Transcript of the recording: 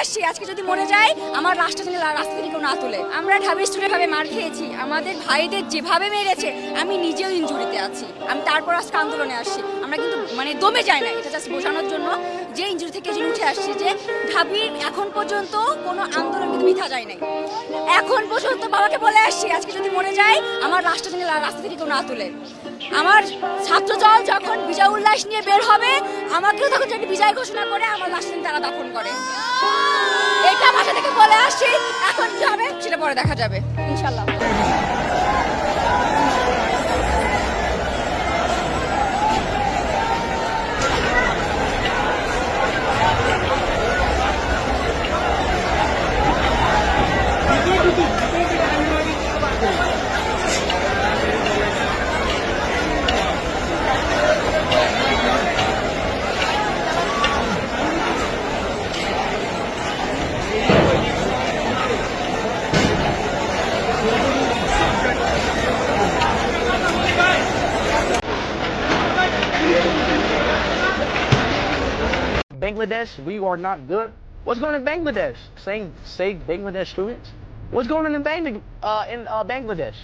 আসছি আজকে যদি মরে যায় আমার রাস্তা থেকে কেউ না তুলে। আমরা ঢাবি স্টুডেন্ট ভাবে মার খেয়েছি, আমাদের ভাইদের যেভাবে মেরেছে আমি নিজেও ইনজুরিতে আছি, আমি তারপর আজকে আন্দোলনে আসছি। আমরা কিন্তু মানে দমে যাই না, এটা জাস্ট বোঝানোর জন্য যে ইনজুরি থেকে যে উঠে আসছি, যে ঢাবির এখন পর্যন্ত কোনো আন্দোলন কিন্তু মিথ্যা যায় নাই। এখন পর্যন্ত বাবাকে বলে আসছি আজকে যদি মরে যায় আমার রাস্তা থেকে কেউ না তুলে। আমার ছাত্রদল যখন বিজয় উল্লাস নিয়ে বের হবে আমাকেও তখন যদি বিজয় ঘোষণা করে আমার লাশ তারা দাফন করে। এটা বাসা থেকে বলে আসছি, এখন কি হবে সেটা পরে দেখা যাবে ইনশাল্লাহ। Bangladesh, we are not good. What's going on in Bangladesh? Say Bangladesh students. What's going on in Bangladesh?